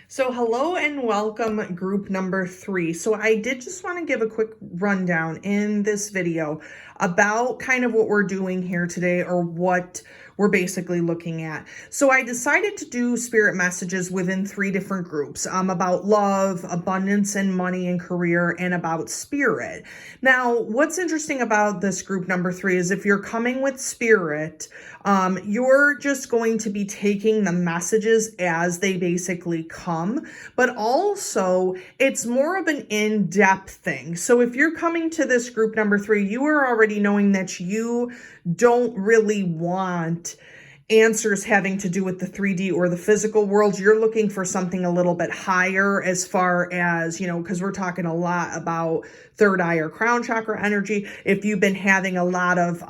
So hello and welcome group number 3. So I did just want to give a quick rundown in this video about kind of what we're doing here today, or what we're basically looking at. So I decided to do spirit messages within 3 different groups, about love, abundance and money and career, and about spirit. Now, what's interesting about this group number 3 is if you're coming with spirit, you're just going to be taking the messages as they basically come, but also it's more of an in-depth thing. So if you're coming to this group number 3, you are already knowing that you don't really want answers having to do with the 3D or the physical world. You're looking for something a little bit higher, as far as, because we're talking a lot about third eye or crown chakra energy. If you've been having a lot of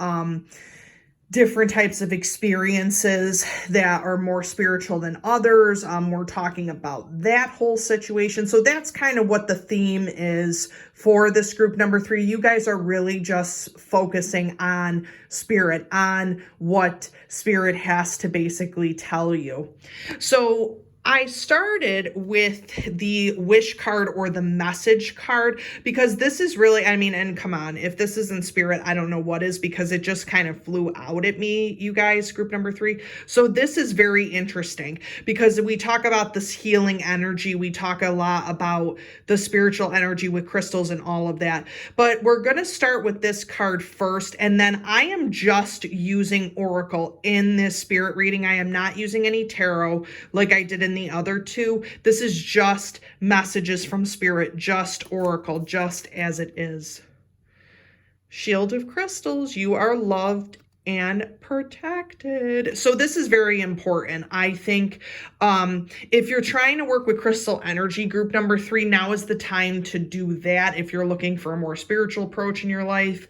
different types of experiences that are more spiritual than others, we're talking about that whole situation. So that's kind of what the theme is for this group number 3. You guys are really just focusing on spirit, on what spirit has to basically tell you. So I started with the wish card, or the message card, because this is really, and come on, if this isn't spirit, I don't know what is, because it just kind of flew out at me, you guys, group number 3. So this is very interesting because we talk about this healing energy. We talk a lot about the spiritual energy with crystals and all of that, but we're going to start with this card first. And then I am just using Oracle in this spirit reading. I am not using any tarot like I did in the other 2. This is just messages from spirit, just Oracle, just as it is. Shield of crystals, you are loved and protected. So this is very important. I think if you're trying to work with crystal energy, group number 3, now is the time to do that. If you're looking for a more spiritual approach in your life,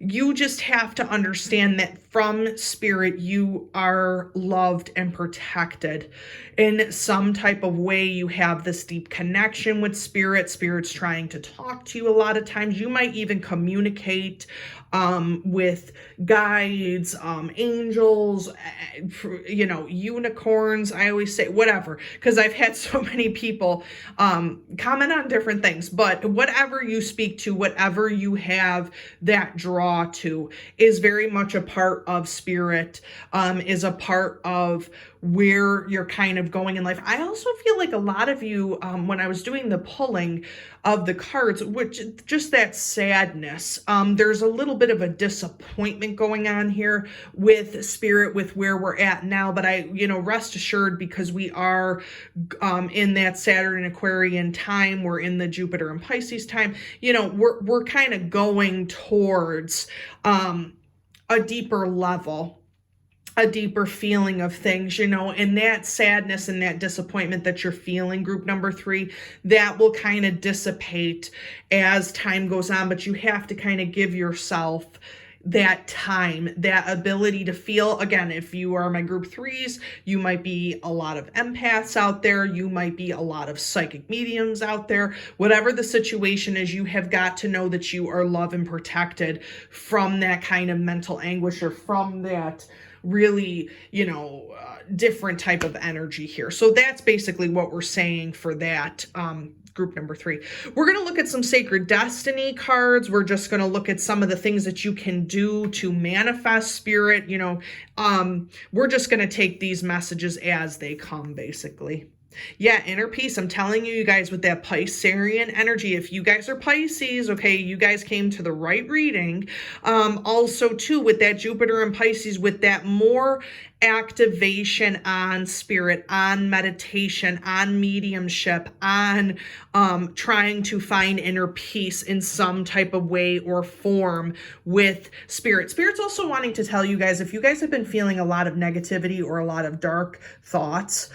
you just have to understand that from spirit, you are loved and protected in some type of way. You have this deep connection with spirit. Spirit's trying to talk to you a lot of times. You might even communicate with guides, angels, unicorns. I always say whatever, because I've had so many people comment on different things, but whatever you speak to, whatever you have that draw to, is very much a part of spirit, is a part of where you're kind of going in life. I also feel like a lot of you, when I was doing the pulling of the cards, which just that sadness, there's a little bit of a disappointment going on here with spirit, with where we're at now. But rest assured, because we are in that Saturn and Aquarian time, we're in the Jupiter and Pisces time, we're kind of going towards a deeper level, a deeper feeling of things, and that sadness and that disappointment that you're feeling, group number 3, that will kind of dissipate as time goes on. But you have to kind of give yourself that time, that ability to feel. Again, if you are my group 3s, you might be a lot of empaths out there. You might be a lot of psychic mediums out there. Whatever the situation is, you have got to know that you are loved and protected from that kind of mental anguish, or from that really, different type of energy here. So that's basically what we're saying for that group number 3. We're going to look at some sacred destiny cards. We're just going to look at some of the things that you can do to manifest spirit. We're just going to take these messages as they come, basically. Yeah, inner peace. I'm telling you, you guys, with that Piscean energy, if you guys are Pisces, okay, you guys came to the right reading. Also, too, with that Jupiter and Pisces, with that more activation on spirit, on meditation, on mediumship, on trying to find inner peace in some type of way or form with spirit. Spirit's also wanting to tell you guys, if you guys have been feeling a lot of negativity or a lot of dark thoughts,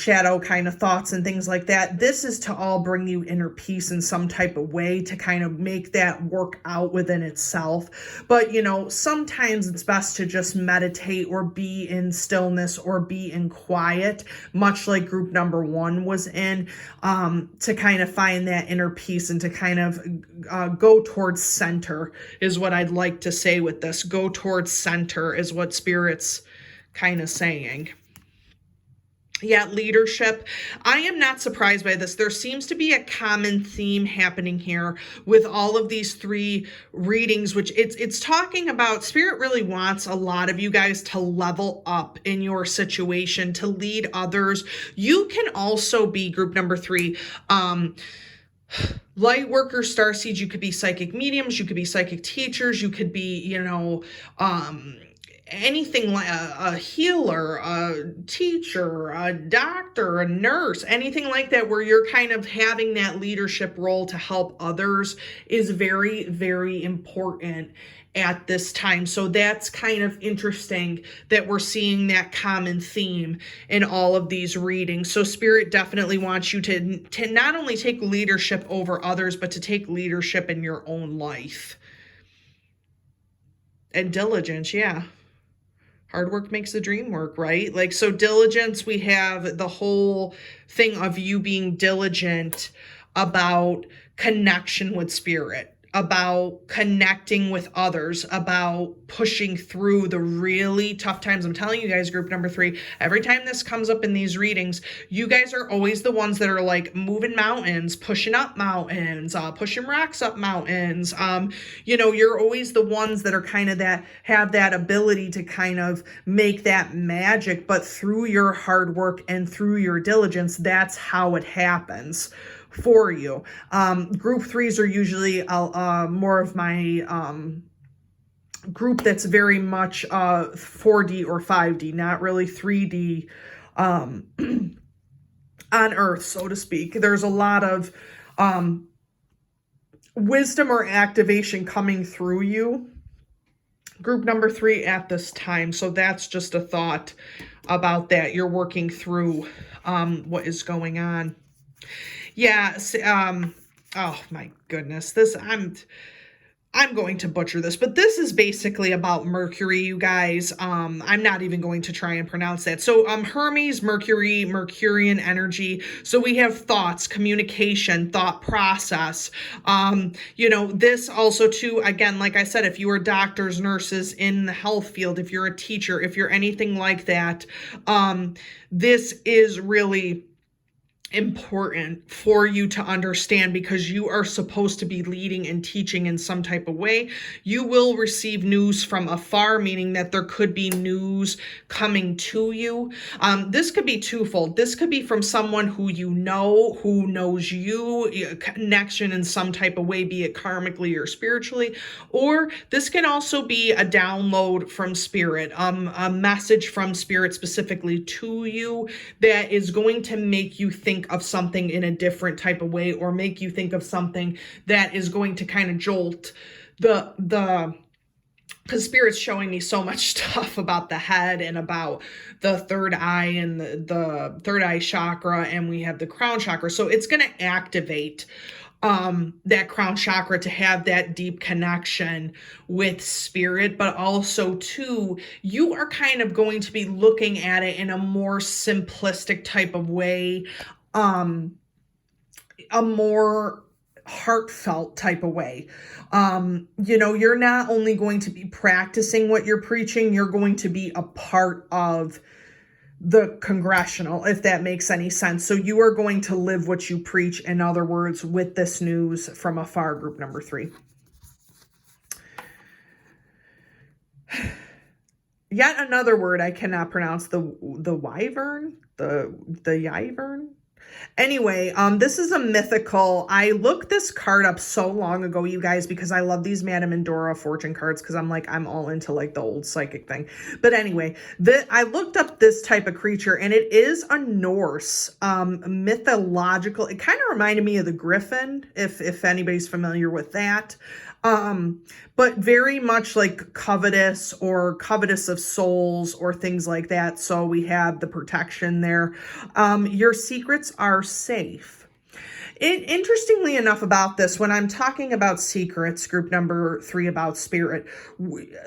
shadow kind of thoughts and things like that, this is to all bring you inner peace in some type of way, to kind of make that work out within itself. But, sometimes it's best to just meditate, or be in stillness, or be in quiet, much like group number 1 was in, to kind of find that inner peace, and to kind of go towards center, is what I'd like to say with this. Go towards center is what Spirit's kind of saying. Yeah, leadership. I am not surprised by this. There seems to be a common theme happening here with all of these three readings, which it's talking about Spirit really wants a lot of you guys to level up in your situation, to lead others. You can also be group number 3. Light workers, starseeds, you could be psychic mediums, you could be psychic teachers, you could be, anything like a healer, a teacher, a doctor, a nurse, anything like that, where you're kind of having that leadership role to help others is very, very important at this time. So that's kind of interesting that we're seeing that common theme in all of these readings. So Spirit definitely wants you to not only take leadership over others, but to take leadership in your own life. And diligence, yeah. Hard work makes the dream work, right? Like, so diligence, we have the whole thing of you being diligent about connection with Spirit, about connecting with others, about pushing through the really tough times. I'm telling you guys, group number 3, every time this comes up in these readings, you guys are always the ones that are like moving mountains, pushing up mountains, pushing rocks up mountains. You're always the ones that are kind of that, have that ability to kind of make that magic, but through your hard work and through your diligence, that's how it happens for you. Group 3s are usually more of my group that's very much 4D or 5D, not really 3D on Earth, so to speak. There's a lot of wisdom or activation coming through you, group number 3, at this time. So that's just a thought about that. You're working through what is going on. Yeah, oh my goodness, I'm going to butcher this, but this is basically about Mercury, you guys. I'm not even going to try and pronounce that. So Hermes, Mercury, Mercurian energy. So we have thoughts, communication, thought process. This also too, again, like I said, if you are doctors, nurses in the health field, if you're a teacher, if you're anything like that, this is really important for you to understand, because you are supposed to be leading and teaching in some type of way. You will receive news from afar, meaning that there could be news coming to you. This could be twofold. This could be from someone who who knows you, a connection in some type of way, be it karmically or spiritually, or this can also be a download from Spirit, a message from Spirit specifically to you that is going to make you think of something in a different type of way, or make you think of something that is going to kind of jolt because Spirit's showing me so much stuff about the head and about the third eye and the third eye chakra, and we have the crown chakra. So it's going to activate that crown chakra to have that deep connection with Spirit, but also too, you are kind of going to be looking at it in a more simplistic type of way, a more heartfelt type of way. You're not only going to be practicing what you're preaching, you're going to be a part of the congressional, if that makes any sense. So you are going to live what you preach, in other words, with this news from afar, group number 3. Yet another word I cannot pronounce, the wyvern, the yivern. Anyway, this is a mythical. I looked this card up so long ago, you guys, because I love these Madame Endora fortune cards, because I'm all into like the old psychic thing. But anyway, I looked up this type of creature, and it is a Norse mythological. It kind of reminded me of the griffin, if anybody's familiar with that. But very much like covetous, or covetous of souls, or things like that. So we have the protection there. Your secrets are safe. Interestingly enough about this, when I'm talking about secrets, group number 3 about spirit,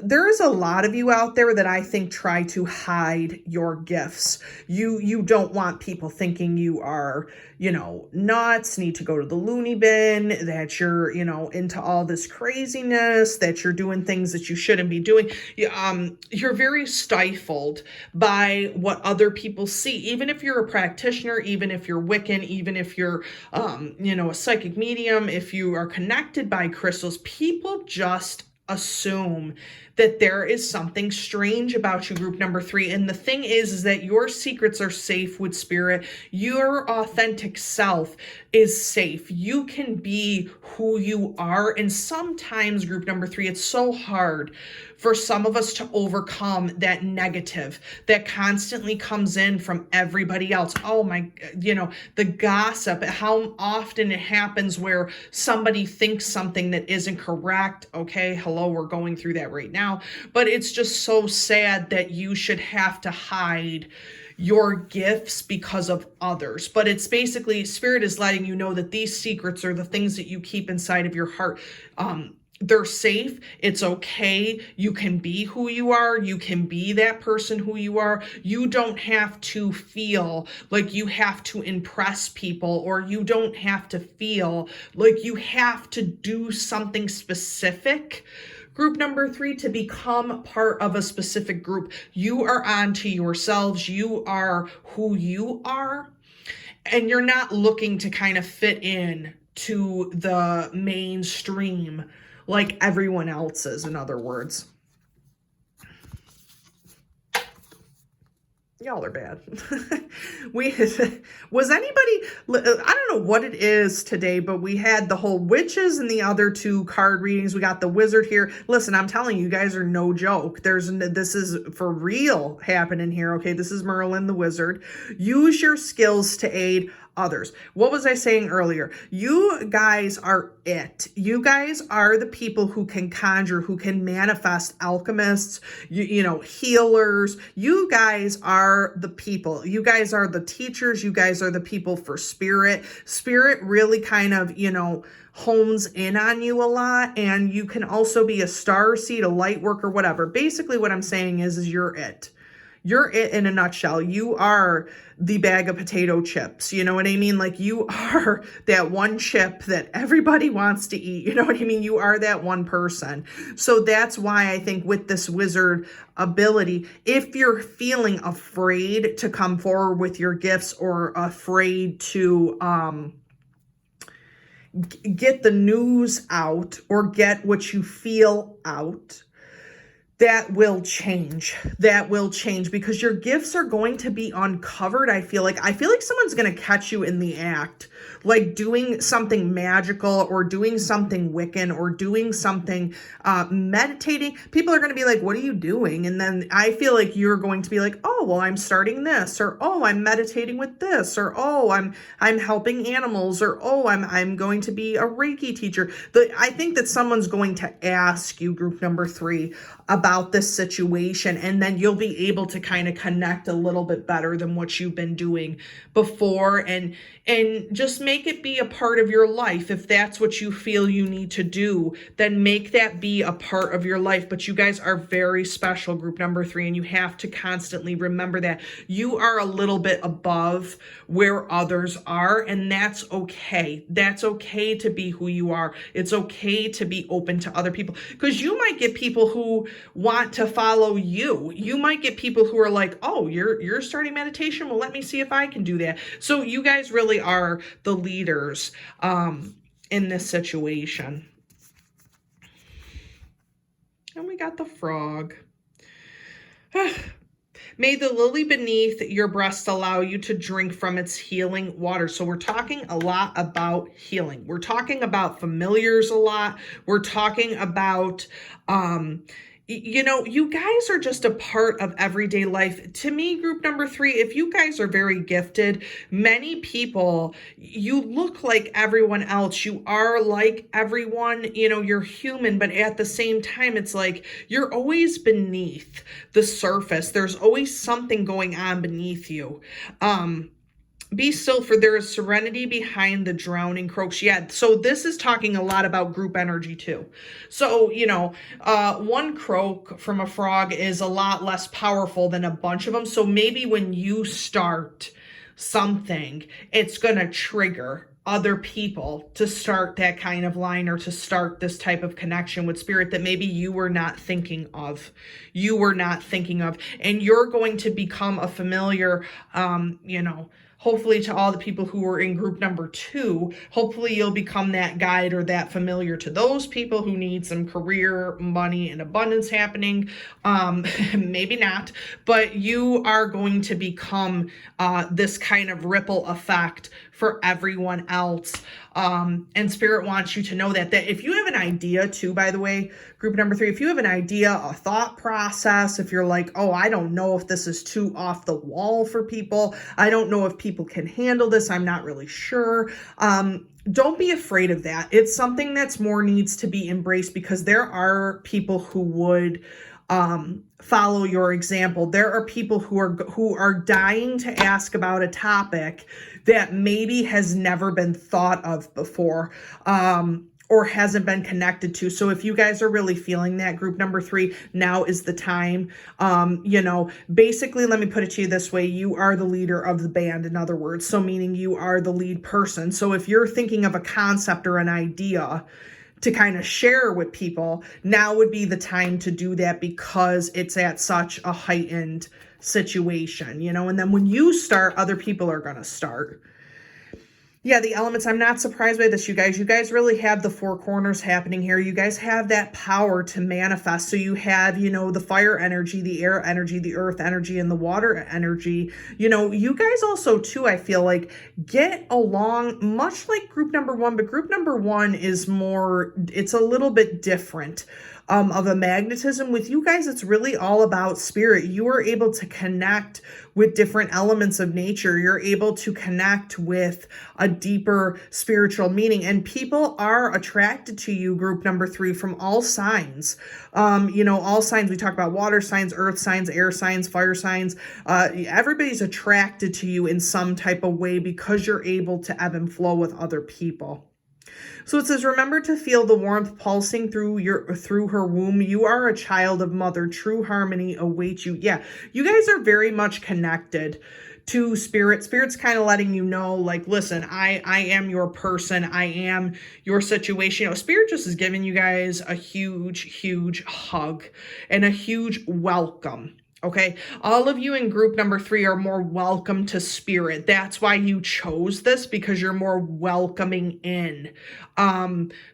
there is a lot of you out there that I think try to hide your gifts. You don't want people thinking you are, nuts, need to go to the loony bin, that you're, into all this craziness, that you're doing things that you shouldn't be doing. You're very stifled by what other people see, even if you're a practitioner, even if you're Wiccan, even if you're a psychic medium, if you are connected by crystals, people just assume that there is something strange about you, group number 3. And the thing is that your secrets are safe with spirit. Your authentic self is safe. You can be who you are. And sometimes, group number 3, it's so hard for some of us to overcome that negative that constantly comes in from everybody else. Oh my, the gossip, how often it happens where somebody thinks something that isn't correct. Okay, hello, we're going through that right now. But it's just so sad that you should have to hide your gifts because of others. But it's basically, spirit is letting you know that these secrets are the things that you keep inside of your heart. They're safe. It's okay. You can be who you are. You can be that person who you are. You don't have to feel like you have to impress people, or you don't have to feel like you have to do something specific, group number 3, to become part of a specific group. You are on to yourselves. You are who you are, and you're not looking to kind of fit in to the mainstream like everyone else is, in other words. Y'all are bad. Was anybody, I don't know what it is today, but we had the whole witches and the other 2 card readings. We got the wizard here. Listen, I'm telling you, you guys are no joke. This is for real happening here. Okay, this is Merlin the wizard. Use your skills to aid others. What was I saying earlier? You guys are it. You guys are the people who can conjure, who can manifest, alchemists, healers. You guys are the people. You guys are the teachers. You guys are the people for spirit. Spirit really kind of, hones in on you a lot. And you can also be a star seed, a light worker, whatever. Basically what I'm saying is you're it. You're it in a nutshell. You are the bag of potato chips. You know what I mean? Like, you are that one chip that everybody wants to eat. You know what I mean? You are that one person. So that's why I think with this wizard ability, if you're feeling afraid to come forward with your gifts, or afraid to get the news out, or get what you feel out, that will change. That will change, because your gifts are going to be uncovered. I feel like someone's going to catch you in the act, like doing something magical, or doing something Wiccan, or doing something meditating. People are going to be like, what are you doing? And then I feel like you're going to be like, oh, well, I'm starting this, or oh, I'm meditating with this, or oh, I'm helping animals, or oh, I'm going to be a Reiki teacher. I think that someone's going to ask you, group number 3, about this situation, and then you'll be able to kind of connect a little bit better than what you've been doing before, and just make it be a part of your life. If that's what you feel you need to do, then make that be a part of your life. But you guys are very special, group number 3, and you have to constantly remember that you are a little bit above where others are, and that's okay. That's okay to be who you are. It's okay to be open to other people, because you might get people who want to follow you. You might get people who are like, oh, you're starting meditation, well, let me see if I can do that. So you guys really are the leaders in this situation. And we got the frog. May the lily beneath your breast allow you to drink from its healing water. So we're talking a lot about healing. We're talking about familiars a lot. We're talking about, you guys are just a part of everyday life. To me, group number 3, if you guys are very gifted, many people, you look like everyone else. You are like everyone, you're human, but at the same time, it's like you're always beneath the surface. There's always something going on beneath you. Be still, for there is serenity behind the drowning croaks. Yeah, so this is talking a lot about group energy too. So, one croak from a frog is a lot less powerful than a bunch of them. So maybe when you start something, it's going to trigger other people to start that kind of line, or to start this type of connection with spirit that maybe you were not thinking of. And you're going to become a familiar, hopefully to all the people who were in group number 2, hopefully you'll become that guide or that familiar to those people who need some career, money, and abundance happening. Maybe not, but you are going to become this kind of ripple effect for everyone else. And spirit wants you to know that if you have an idea too, by the way, group number 3, if you have an idea, a thought process, if you're like, oh, I don't know if this is too off the wall for people, I don't know if people can handle this, I'm not really sure. Don't be afraid of that. It's something that's more needs to be embraced, because there are people who would follow your example. There are people who are dying to ask about a topic that maybe has never been thought of before, or hasn't been connected to. So if you guys are really feeling that, group number 3, now is the time. Basically, let me put it to you this way. You are the leader of the band, in other words. So meaning you are the lead person. So if you're thinking of a concept or an idea to kind of share with people, now would be the time to do that, because it's at such a heightened situation, and then when you start, other people are going to start. Yeah, the elements, I'm not surprised by this, you guys. You guys really have the 4 corners happening here. You guys have that power to manifest. So you have, the fire energy, the air energy, the earth energy, and the water energy. You guys also, too, I feel like, get along much like group number 1, but group number 1 is more, it's a little bit different. Of a magnetism. With you guys, it's really all about spirit. You are able to connect with different elements of nature. You're able to connect with a deeper spiritual meaning, and people are attracted to you, group number 3, from all signs. All signs. We talk about water signs, earth signs, air signs, fire signs. Everybody's attracted to you in some type of way, because you're able to ebb and flow with other people. So it says, remember to feel the warmth pulsing through her womb. You are a child of mother. True harmony awaits you. Yeah, you guys are very much connected to spirit. Spirit's kind of letting you know, like, listen, I am your person. I am your situation. Spirit just is giving you guys a huge, huge hug and a huge welcome. Okay, all of you in group number 3 are more welcome to spirit. That's why you chose this, because you're more welcoming in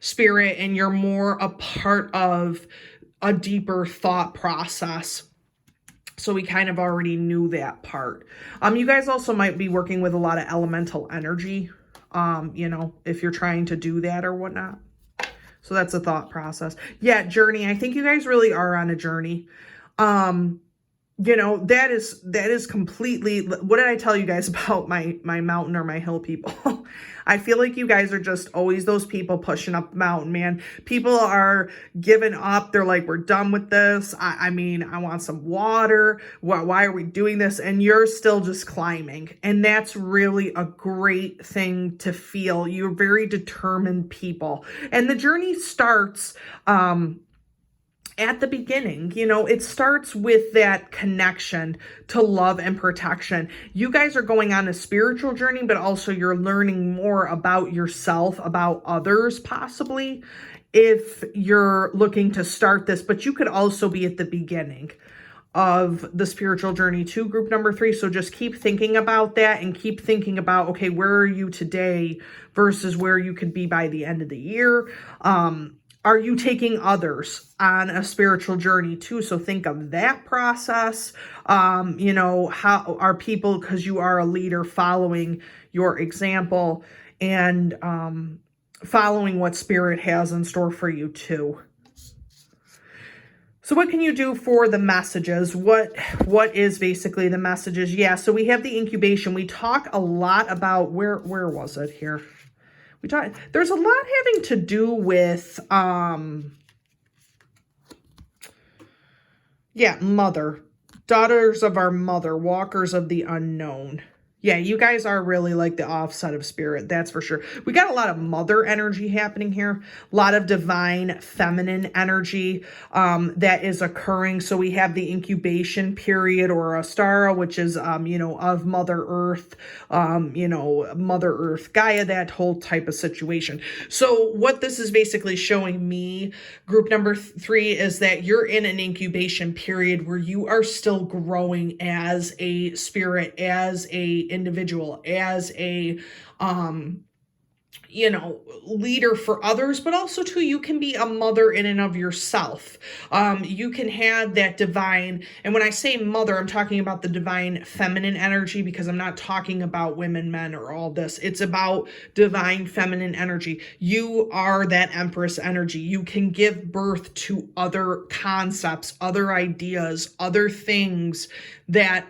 spirit, and you're more a part of a deeper thought process. So we kind of already knew that part. You guys also might be working with a lot of elemental energy, if you're trying to do that or whatnot. So that's a thought process. Yeah, journey. I think you guys really are on a journey. That is completely, what did I tell you guys about my mountain or my hill people? I feel like you guys are just always those people pushing up the mountain, man. People are giving up. They're like, we're done with this. I want some water. Why are we doing this? And you're still just climbing. And that's really a great thing to feel. You're very determined people. And the journey starts, at the beginning, it starts with that connection to love and protection. You guys are going on a spiritual journey, but also you're learning more about yourself, about others, possibly, if you're looking to start this. But you could also be at the beginning of the spiritual journey to group number 3. So just keep thinking about that, and keep thinking about, okay, where are you today versus where you could be by the end of the year? Are you taking others on a spiritual journey too? So think of that process. How are people, because you are a leader, following your example and following what spirit has in store for you too. So what can you do for the messages? What is basically the messages? Yeah, so we have the incubation. We talk a lot about, where was it here? There's a lot having to do with, mother, daughters of our mother, walkers of the unknown. Yeah, you guys are really like the offset of spirit, that's for sure. We got a lot of mother energy happening here, a lot of divine feminine energy that is occurring. So we have the incubation period or Astara, which is, of Mother Earth, Mother Earth, Gaia, that whole type of situation. So what this is basically showing me, group number 3, is that you're in an incubation period where you are still growing as a spirit, as a individual, as a leader for others, but also too, you can be a mother in and of yourself. You can have that divine, and when I say mother, I'm talking about the divine feminine energy, because I'm not talking about women, men, or all this. It's about divine feminine energy. You are that empress energy. You can give birth to other concepts, other ideas, other things that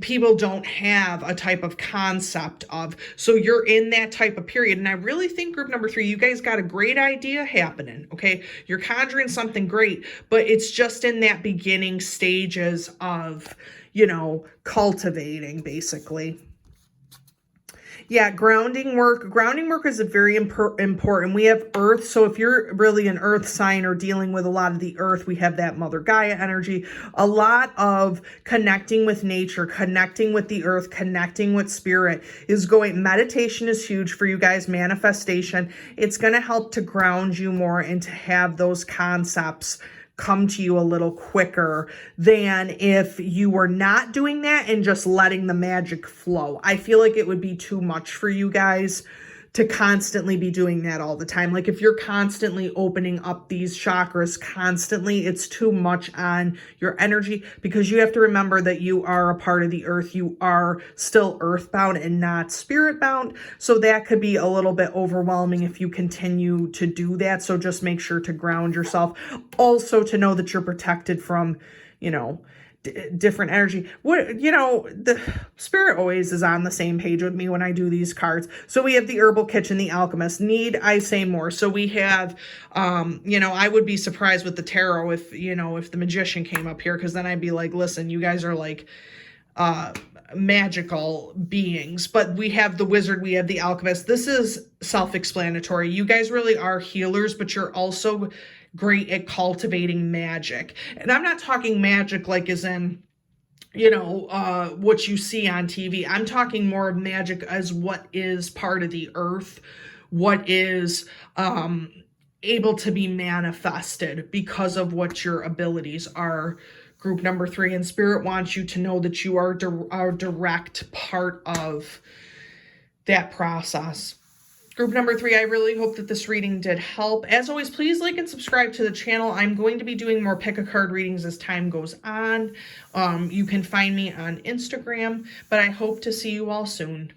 people don't have a type of concept of. So you're in that type of period. And I really think group number 3, you guys got a great idea happening. Okay. You're conjuring something great, but it's just in that beginning stages of, cultivating, basically. Yeah, grounding work. Grounding work is very important. We have earth. So if you're really an earth sign or dealing with a lot of the earth, we have that Mother Gaia energy. A lot of connecting with nature, connecting with the earth, connecting with spirit is going. Meditation is huge for you guys. Manifestation. It's going to help to ground you more and to have those concepts come to you a little quicker than if you were not doing that and just letting the magic flow. I feel like it would be too much for you guys to constantly be doing that all the time. Like if you're constantly opening up these chakras constantly, it's too much on your energy, because you have to remember that you are a part of the earth. You are still earthbound and not spirit bound. So that could be a little bit overwhelming if you continue to do that. So just make sure to ground yourself. Also to know that you're protected from, different energy. The spirit always is on the same page with me when I do these cards. So we have the herbal kitchen, the alchemist. Need I say more? So we have, I would be surprised with the tarot if the magician came up here, because then I'd be like, listen, you guys are like magical beings. But we have the wizard, we have the alchemist. This is self-explanatory. You guys really are healers, but you're also great at cultivating magic. And I'm not talking magic like as in, what you see on TV. I'm talking more of magic as what is part of the earth, what is able to be manifested because of what your abilities are. Group number 3, and spirit wants you to know that you are a direct part of that process. Group number 3, I really hope that this reading did help. As always, please like and subscribe to the channel. I'm going to be doing more pick a card readings as time goes on. You can find me on Instagram, but I hope to see you all soon.